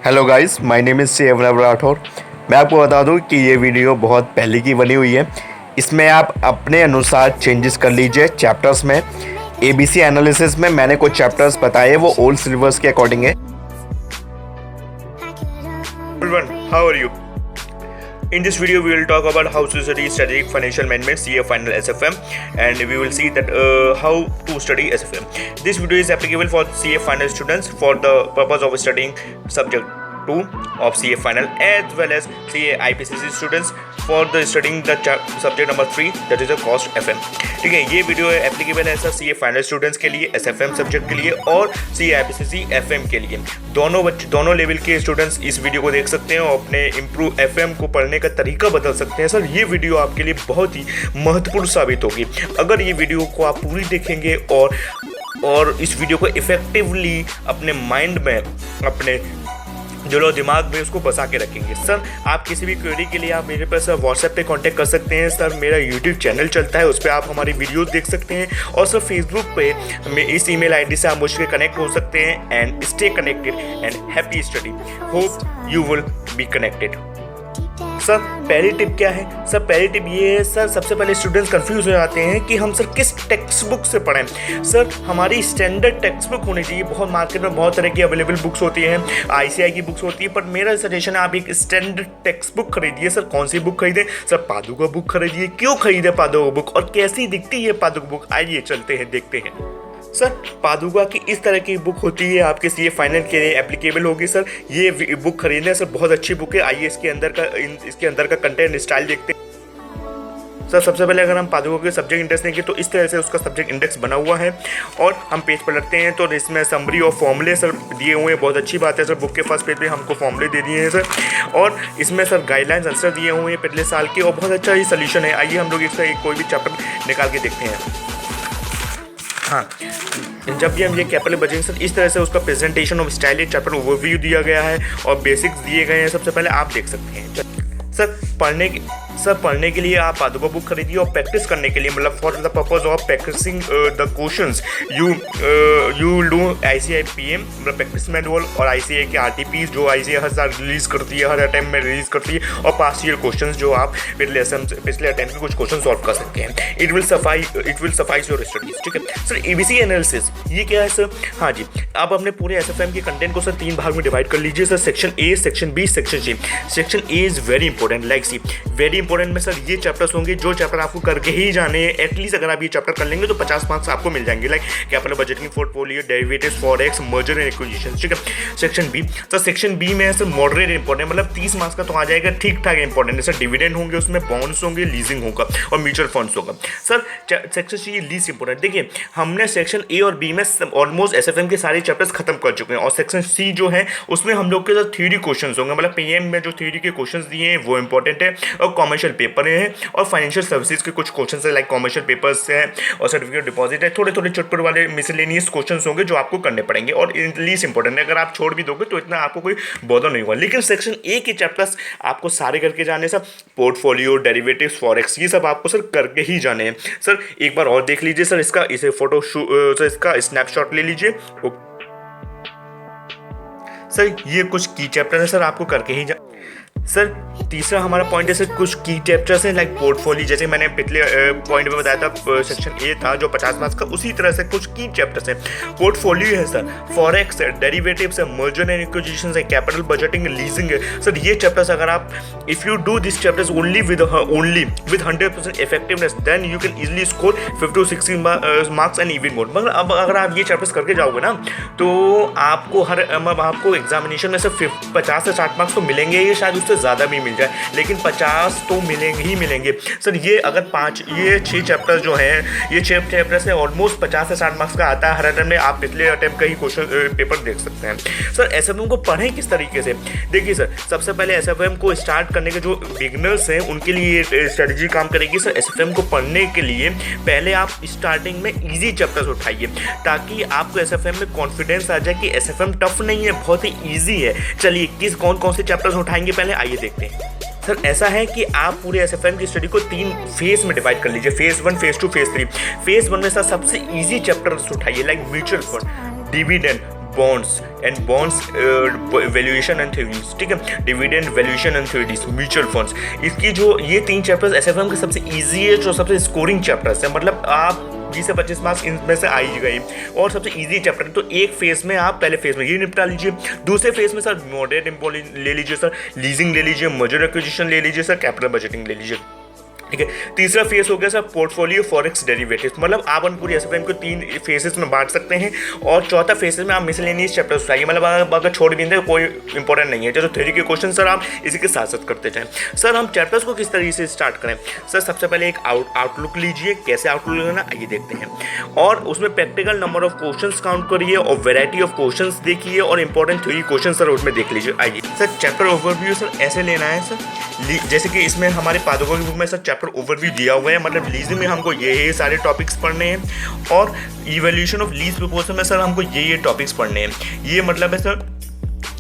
Hello guys, my name is सेवनव राठौर। मैं आपको बता दूं कि ये वीडियो बहुत पहले की बनी हुई है। इसमें आप अपने अनुसार चेंजेस कर लीजिए चैप्टर्स में। एबीसी एनालिसिस में मैंने कुछ चैप्टर्स बताए, वो ओल्ड सिलेबस के अकॉर्डिंग है। How are you? In this video, we will talk about how to study strategic financial management CA final SFM, and we will see that how to study SFM. This video is applicable for CA final students for the purpose of studying subject 2 of CA final, as well as CA IPCC students for the studying the subject number 3, that is a cost FM. ठीक है, ये video applicable है sir CA final students के लिए, SFM subject के लिए और CA IPCC FM के लिए। दोनों लेवल के स्टूडेंट्स इस वीडियो को देख सकते हैं और अपने इम्प्रूव FM को पढ़ने का तरीका बदल सकते हैं। सर ये वीडियो आपके लिए बहुत ही महत्वपूर्ण साबित होगी अगर ये वीडियो को आप पूरी देखेंगे और इस वीडियो को इफेक्टिवली अपने माइंड में, अपने दिलो दिमाग में उसको बसा के रखेंगे। सर आप किसी भी क्वेरी के लिए आप मेरे पास व्हाट्सएप पे कांटेक्ट कर सकते हैं। सर मेरा यूट्यूब चैनल चलता है, उस पर आप हमारी वीडियोस देख सकते हैं, और सर फेसबुक पे इस ईमेल आईडी से आप मुझसे कनेक्ट हो सकते हैं। And stay connected and happy study, hope you will be connected. Sir पहली टिप क्या है? सर पहली टिप ये है, सर सबसे पहले स्टूडेंट्स कंफ्यूज हो जाते हैं कि हम सर किस टेक्स्ट बुक से पढ़ें। सर हमारी स्टैंडर्ड टेक्स्ट बुक होनी चाहिए। बहुत मार्केट में बहुत तरह की अवेलेबल बुक्स होती हैं, ICI की बुक्स होती है, पर मेरा सजेशन है आप एक स्टैंडर्ड टेक्स्ट बुक खरीदिए। सर कौन सी बुक खरीदें? सर पादुका बुक खरीदिए। क्यों खरीदे पादुका बुक और कैसी दिखती है पादुका बुक? आइए चलते हैं, देखते हैं। सर पादुका की इस तरह की बुक होती है, आपके CA फाइनल के लिए एप्लीकेबल होगी। सर ये बुक खरीदना सर बहुत अच्छी बुक है। आइए इसके अंदर का कंटेंट स्टाइल देखते हैं। सर सबसे पहले अगर हम पादुका के सब्जेक्ट इंडेक्स देंगे तो इस तरह से उसका सब्जेक्ट इंडेक्स बना हुआ है, और हम पेज पर लगते हैं तो इसमें समरी और फॉर्मूले सर दिए हुए हैं। बहुत अच्छी बात है सर, बुक के फर्स्ट पेज पे हमको फॉर्मूले दे दिए हैं सर, और इसमें सर गाइडलाइंस आंसर दिए हुए हैं पिछले साल के, और बहुत अच्छा ही सोल्यूशन है। आइए हम लोग इसका कोई भी चैप्टर निकाल के देखते हैं। हाँ, जब भी हम ये कैपिटल बचेंगे सर इस तरह से उसका presentation of style chapter overview दिया गया है और बेसिक्स दिए गए हैं। सबसे पहले आप देख सकते हैं। सर पढ़ने के लिए आप पादुका बुक खरीदिए, और प्रैक्टिस करने के लिए, मतलब for the purpose of practising the questions you do ICI PM, मतलब प्रैक्टिस मैनुअल, और ICI के RTPs जो ICI हर साल रिलीज करती है, हर अटेम्प्ट में रिलीज करती है, और पास्ट ईयर क्वेश्चंस जो आप पिछले अटेम्प्ट के कुछ क्वेश्चन सॉल्व कर सकते हैं। It will suffice your studies. ठीक है सर, ABC एनालिसिस ये क्या है सर? हाँ जी, आप अपने पूरे SFM के कंटेंट को सर 3 भाग में डिवाइड कर लीजिए sir, section A, section B, section C। Section A is very important, like C very important में सर ये चैप्टर्स होंगे जो चैप्टर आपको करके ही जाने हैं। एटलीस्ट अगर आप ये चैप्टर कर लेंगे तो 50 मार्क्स आपको मिल जाएंगे, like capital budgeting, portfolio, derivatives, forex, merger and acquisition. ठीक है, section B, sir section B में है सर मॉडरेट इंपॉर्टेंट, मतलब 30 मार्क्स का तो आ जाएगा, ठीक ठाक इंपॉर्टेंट है सर। डिविडेंड होंगे उसमें, बॉन्ड्स होंगे, लीजिंग होगा और म्यूचुअल फंड्स होगा। Sir section C least important. देखिए हमने सेक्शन A और B में ऑलमोस्ट SFM के सारे चैप्टर्स खत्म कर चुके हैं, और सेक्शन C जो है उसमें हम लोग के साथ थ्योरी क्वेश्चंस होंगे, मतलब PM में जो थ्योरी के क्वेश्चंस दिए हैं वो इंपॉर्टेंट है, और कॉमर्शियल पेपर है, और फाइनेंशियल सर्विसेज के कुछ क्वेश्चंस है, लाइक कॉमर्शियल पेपर्स हैं, और सर्टिफिकेट डिपॉजिट है। थोड़े चुटपुट वाले मिसलेनियस क्वेश्चंस होंगे जो आपको करने पड़ेंगे, और लीस्ट इंपॉर्टेंट है। अगर आप छोड़ भी दोगे तो इतना आपको कोई बॉदर नहीं होगा। लेकिन सेक्शन A के चैप्टर्स आपको सारे करके जाने सर, पोर्टफोलियो, डेरिवेटिव्स, फॉरेक्स, ये सब आपको सर करके ही जाने हैं। सर एक बार और देख लीजिए सर, इसका स्नैपशॉट ले लीजिए। सर ये कुछ की चैप्टर है सर, आपको करके ही सर तीसरा हमारा पॉइंट है सर कुछ की चैप्टर्स हैं, लाइक पोर्टफोलियो, जैसे मैंने पिछले पॉइंट में बताया था सेक्शन A था जो 50 मार्क्स का, उसी तरह से कुछ की चैप्टर्स हैं। पोर्टफोलियो है सर, फॉरेक्स है, डेरिवेटिव्स है, मर्जर एंड एक्विजिशंस है, कैपिटल बजटिंग, लीजिंग है। सर ये चैप्टर्स अगर आप if you do this chapters only with 100% effectiveness, then you can easily score 50 to 60 marks and even more. मगर अब अगर आप ये चैप्टर्स करके जाओगे ना तो आपको एग्जामिनेशन में सिर्फ 50 से 60 मार्क्स तो मिलेंगे, ये शायद उससे ज़्यादा भी मिल जाए, लेकिन 50 तो मिलेंगे। सर ये अगर 6 चैप्टर जो हैं, ये 6 चैप्टर से ऑलमोस्ट 50 से 60 मार्क्स का आता है हर अटेम्प्ट में। आप पिछले अटेम्प्ट का ही क्वेश्चन पेपर देख सकते हैं। सर SFM को पढ़ें किस तरीके से? देखिए सर सबसे पहले SFM को स्टार्ट करने के जो बिगनर्स हैं उनके लिए स्ट्रेटजी काम करेगी। सर SFM को पढ़ने के लिए पहले आप स्टार्टिंग में ईजी चैप्टर्स उठाइए, ताकि आपको SFM में कॉन्फिडेंस आ जाए कि SFM टफ नहीं है, बहुत ही ईजी है। चलिए कौन से चैप्टर्स उठाएंगे पहले आइए देखते हैं। सर ऐसा है कि आप पूरे SFM की स्टडी को 3 फेज में डिवाइड कर लीजिए, फेज 1, फेज 2, फेज 3। फेज 1 में सर सबसे ईजी चैप्टर्स उठाइए, like mutual fund, dividend, bonds and bonds valuation and theories, ठीक है, dividend valuation and theories, mutual funds. इसकी जो ये 3 चैप्टर्स एसएफएम के सबसे ईजी है, जो सबसे स्कोरिंग चैप्टर्स है, मतलब आप 20 से 25 मार्क्स इनमें से आई गई और सबसे इजी चैप्टर है। तो एक फेज में आप पहले फेज में ये निपटा लीजिए, दूसरे फेज में सर मॉडरेट इम्पोर्ट ले लीजिए, सर लीजिंग ले लीजिए, मर्जर एक्विजिशन ले लीजिए, सर कैपिटल बजटिंग ले लीजिए, ठीक है। तीसरा फेज हो गया सर पोर्टफोलियो फॉरेक्स डेरिवेटिव्स, मतलब आप पूरी एसएफएम को 3 फेजेस में बांट सकते हैं। और चौथा फेजेस में आप मिसलेनियस चैप्टर्स उठाइए, मतलब अगर छोड़ भी दें तो कोई इंपॉर्टेंट नहीं है। जैसे थ्योरी के क्वेश्चन सर आप इसी के साथ साथ करते जाएं। सर हम चैप्टर्स को किस तरीके से स्टार्ट करें? सर सबसे पहले एक आउटलुक लीजिए, कैसे आउटलुक लेना आइए देखते हैं। और उसमें practical number of questions count करिए और वेराइटी ऑफ क्वेश्चंस देखिए और इंपॉर्टेंट थ्योरी क्वेश्चन सर उसमें देख लीजिए। आइए सर चैप्टर ओवरव्यू सर ऐसे लेना है सर, जैसे कि इसमें हमारे पादुका की बुक में सर चैप्टर ओवरव्यू दिया हुआ है, मतलब लीजिंग में हमको ये सारे टॉपिक्स पढ़ने हैं और इवैल्यूएशन ऑफ लीज प्रपोजल में सर हमको ये टॉपिक्स पढ़ने हैं। ये मतलब है सर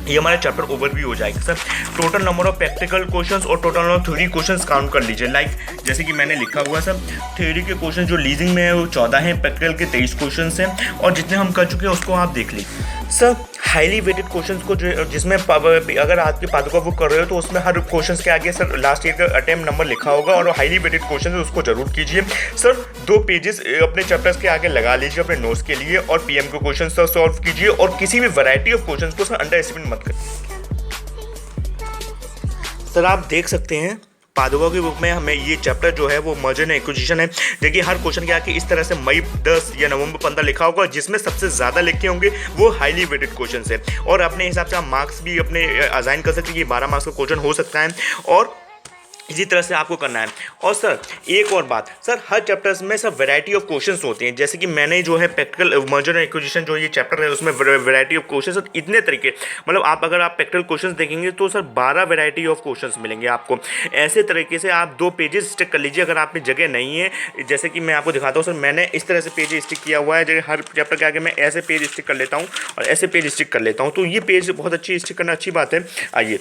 ये हमारा चैप्टर ओवरव्यू हो जाएगा sir. Total number of practical questions और total number of theory questions count कर लीजिए। लाइक जैसे कि मैंने लिखा हुआ सर, थ्योरी के क्वेश्चन जो लीजिंग में है वो 14 हैं, प्रैक्टिकल के 23 क्वेश्चंस हैं और जितने हम कर चुके हैं उसको आप देख लीजिए। सर हाईली वेटेड क्वेश्चंस को जो जिसमें अगर आपकी पादुका बुक कर रहे हो तो उसमें हर क्वेश्चंस के आगे सर लास्ट ईयर का अटेम्प्ट नंबर लिखा होगा और हाईली वेटेड क्वेश्चन है उसको जरूर कीजिए। सर 2 पेजेस अपने चैप्टर्स के आगे लगा लीजिए अपने नोट्स के लिए और पीएम के क्वेश्चन सर सॉल्व कीजिए और किसी भी वैरायटी ऑफ क्वेश्चन को सर अंडर एस्टिमेट मत करिए। सर आप देख सकते हैं पादुका की बुक में हमें ये चैप्टर जो है वो मर्जर एंड एक्विजिशन है। देखिए हर क्वेश्चन के आके इस तरह से मई 10 या नवंबर 15 लिखा होगा, जिसमें सबसे ज़्यादा लिखे होंगे वो हाईली वेटेड क्वेश्चन है और अपने हिसाब से आप मार्क्स भी अपने असाइन कर सकते हैं कि 12 मार्क्स का क्वेश्चन हो सकता है और इसी तरह से आपको करना है। और सर एक और बात, सर हर चैप्टर्स में सर वैरायटी ऑफ क्वेश्चंस होते हैं, जैसे कि मैंने जो है प्रैक्टिकल मर्जर एंड एक्विजिशन जो ये चैप्टर है उसमें वैरायटी ऑफ क्वेश्चंस इतने तरीके, मतलब आप अगर आप प्रैक्टिकल क्वेश्चंस देखेंगे तो सर 12 वैरायटी ऑफ क्वेश्चंस मिलेंगे आपको। ऐसे तरीके से आप 2 पेजेस स्टिक कर लीजिए अगर आप में जगह नहीं है। जैसे कि मैं आपको दिखाता हूँ सर, मैंने इस तरह से पेज स्टिक किया हुआ है, जगह हर चैप्टर के आगे मैं ऐसे पेज स्टिक कर लेता हूँ और ऐसे पेज स्टिक कर लेता हूँ, तो ये पेज बहुत अच्छी स्टिक करना अच्छी बात है। आइए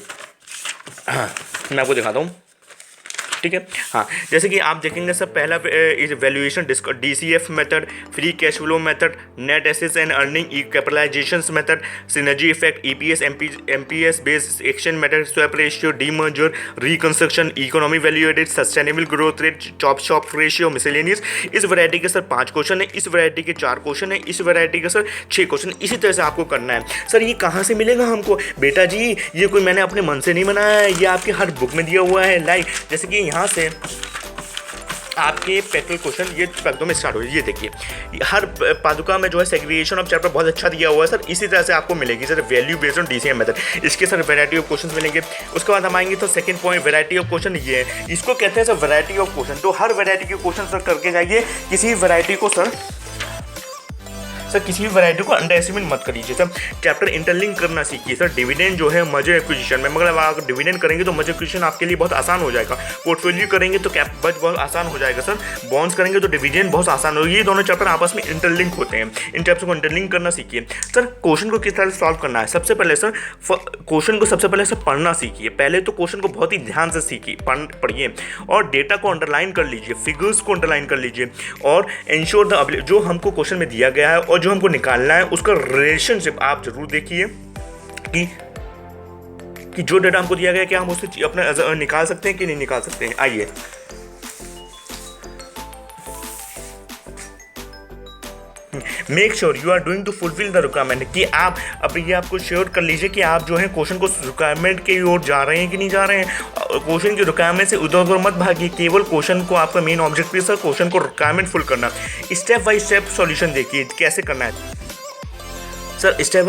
हाँ मैं आपको दिखाता हूँ, ठीक है। हाँ जैसे कि आप देखेंगे सर पहला इस valuation DCF method, free cash flow method, net assets and earning, capitalisation method, synergy effect, EPS MPS based action method, swap ratio, demerger, reconstruction, economy value added, sustainable growth rate, chop shop ratio, miscellaneous. इस variety के sir 5 question है, इस variety के 4 question है, इस variety के sir 6 question. इसी तरह से आपको करना है। सर ये कहाँ से मिलेगा हमको? बेटा जी ये कोई मैंने अपने मन से नहीं बनाया है, ये आपके हर बुक में दिया हुआ है। लाइक जैसे कि यहाँ से आपके प्रैक्टिकल क्वेश्चन ये पदों में स्टार्ट हो, ये देखिए हर पादुका में जो है सेग्रीगेशन ऑफ चैप्टर बहुत अच्छा दिया हुआ है सर। इसी तरह से आपको मिलेगी sir value based on DCM method, इसके सर वैरायटी ऑफ क्वेश्चन मिलेंगे। उसके बाद हम आएंगे तो second point variety of question, ये है इसको कहते हैं सर वैरायटी ऑफ क्वेश्चन। तो हर वैरायटी के क्वेश्चन सर करके जाइए, किसी वैरायटी को सर किसी भी वैरायटी को अंडर एस्टिमेट मत करिए। सर चैप्टर इंटरलिंक करना सीखिए सर। डिविडेंड जो है मर्जर एक्विजिशन में, मतलब आप डिविडेंड करेंगे तो मर्जर एक्विजिशन आपके लिए बहुत आसान हो जाएगा। पोर्टफोलियो करेंगे तो कैप बच बहुत आसान हो जाएगा सर। बॉन्ड्स करेंगे तो डिविडेंड बहुत आसान होगा। ये दोनों चैप्टर आपस में इंटरलिंक होते हैं, इन चैप्टर को इंटरलिंक करना सीखिए। सर क्वेश्चन को किस तरह से सॉल्व करना है, सबसे पहले सर क्वेश्चन को सबसे पहले सर पढ़ना सीखिए। पहले तो क्वेश्चन को बहुत ही ध्यान से सीखिए, पढ़िए और डेटा को अंडरलाइन कर लीजिए, फिगर्स को अंडरलाइन कर लीजिए और इंश्योर द जो हमको क्वेश्चन में दिया गया है और जो हमको निकालना है उसका रिलेशनशिप आप जरूर देखिए कि जो डेटा हमको दिया गया क्या हम उससे अपना निकाल सकते हैं कि नहीं निकाल सकते हैं। आइए make sure you are doing to fulfil the requirement, कि आप अब ये आपको श्योर कर लीजिए कि आप जो है क्वेश्चन को रिक्वायरमेंट की ओर जा रहे हैं कि नहीं जा रहे हैं। क्वेश्चन की रिक्वायरमेंट से उधर उधर मत भागिए, केवल क्वेश्चन को आपका मेन ऑब्जेक्टिव है सर क्वेश्चन को रिक्वायरमेंट फुल करना। स्टेप बाय स्टेप सॉल्यूशन देखिए कैसे करना है सर। स्टेप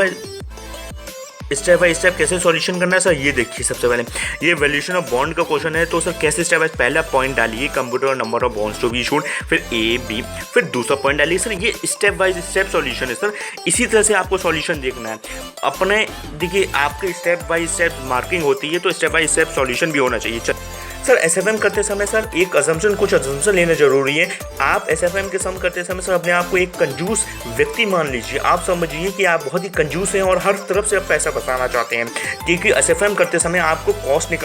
बाय स्टेप कैसे सॉल्यूशन करना है सर, ये देखिए। सबसे पहले ये वैल्यूएशन ऑफ बॉन्ड का क्वेश्चन है, तो सर कैसे स्टेप बाय पहला पॉइंट डालिए computer number of bonds to be issued, फिर A, B, फिर दूसरा पॉइंट डालिए सर। ये स्टेप बाय स्टेप सॉल्यूशन है सर। इसी तरह से आपको सॉल्यूशन देखना है अपने। देखिए आपके स्टेप बाय स्टेप मार्किंग होती है तो स्टेप बाय स्टेप सॉल्यूशन भी होना चाहिए। सर एसएफएम करते समय सर कुछ अजम्पशन लेना जरूरी है। आप एसएफएम के सम करते समय सर अपने आप को एक कंजूस व्यक्ति मान लीजिए। आप समझिए कि आप बहुत ही कंजूस हैं और हर तरफ से आप पैसा बचाना चाहते हैं, क्योंकि एसएफएम करते समय आपको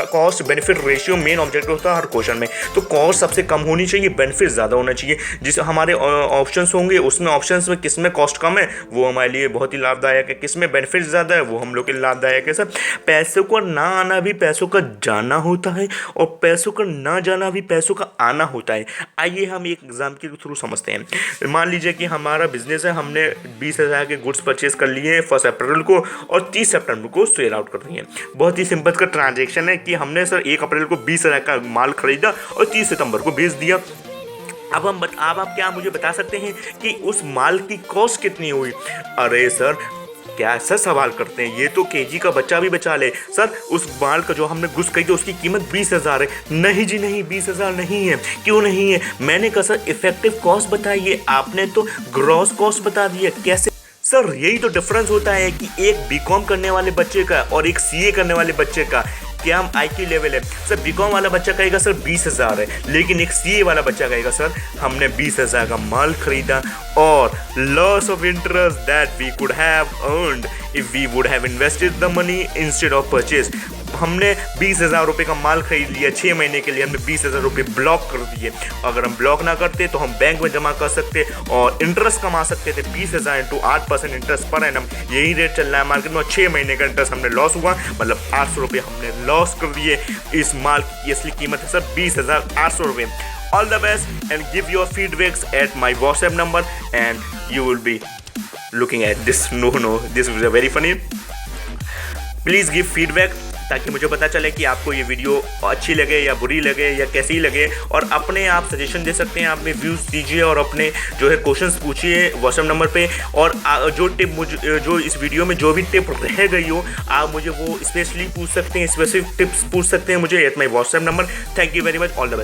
cost benefit ratio main objective होता है हर क्वेश्चन में। तो कॉस्ट सबसे कम होनी चाहिए, बेनिफिट ज़्यादा होना चाहिए। जिस हमारे ऑप्शंस होंगे उसमें ऑप्शंस में किस में कॉस्ट कम है वो हमारे लिए बहुत ही लाभदायक है, किस में बेनिफिट ज़्यादा है वो हम लोग के लिए लाभदायक है। सर पैसों का ना आना भी पैसों का जाना होता है और पैसों का ना जाना भी पैसों का आना होता है। आइए हम एक एग्जाम के थ्रू समझते हैं। मान लीजिए कि हमारा बिजनेस है, हमने 20,000 के गुड्स परचेज कर लिए हैं 1 अप्रैल को और 30 सितंबर को सेल आउट कर दिए। बहुत ही सिंपल का ट्रांजैक्शन है कि हमने सर 1 अप्रैल को 20,000 का माल खरीदा और 30 सितंबर को बेच दिया। अब आप क्या मुझे बता सकते हैं कि उस माल की कॉस्ट कितनी हुई? अरे सर क्या ऐसा सवाल करते हैं, ये तो केजी का बच्चा भी बचा ले। सर उस माल का जो हमने गुड्स खरीदी उसकी कीमत 20,000 है। नहीं जी नहीं, 20,000 नहीं है। क्यों नहीं है? मैंने कहा सर इफेक्टिव कॉस्ट बताइए, आपने तो ग्रॉस कॉस्ट बता दिया। कैसे? सर यही तो डिफरेंस होता है कि एक बीकॉम करने वाले बच्चे का और एक सीए करने वाले बच्चे का क्या आईक्यू लेवल है। सर बीकॉम वाला बच्चा कहेगा सर 20,000 है, लेकिन एक सीए वाला बच्चा कहेगा सर हमने 20,000 का माल खरीदा और loss of interest that we could have earned if we would have invested the money instead of purchase. हमने 20,000 रुपये का माल खरीद लिया 6 महीने के लिए, हमने 20,000 रुपये ब्लॉक कर दिए। अगर हम ब्लॉक ना करते तो हम बैंक में जमा कर सकते और इंटरेस्ट कमा सकते थे। 20,000 इंटू 8% इंटरेस्ट पर एनम, यही रेट चल रहा है मार्केट में। 6 महीने का इंटरेस्ट हमने लॉस हुआ, मतलब 800 रुपये हमने लॉस कर दिए। इस माल की असली कीमत है सर 20,800 रुपये। All the best and give your feedbacks at my WhatsApp number and you will be looking at this. This was very funny. Please give feedback ताकि मुझे पता चले कि आपको ये वीडियो अच्छी लगे या बुरी लगे या कैसी लगे, और अपने आप सजेशन दे सकते हैं। आप में व्यूज़ दीजिए और अपने जो है क्वेश्चंस पूछिए व्हाट्सएप नंबर पे। और जो टिप जो इस वीडियो में जो भी टिप रह गई हो आप मुझे वो स्पेशली पूछ सकते हैं, स्पेसिफिक टिप्स पूछ सकते हैं मुझे at my WhatsApp number. Thank you very much, all the best.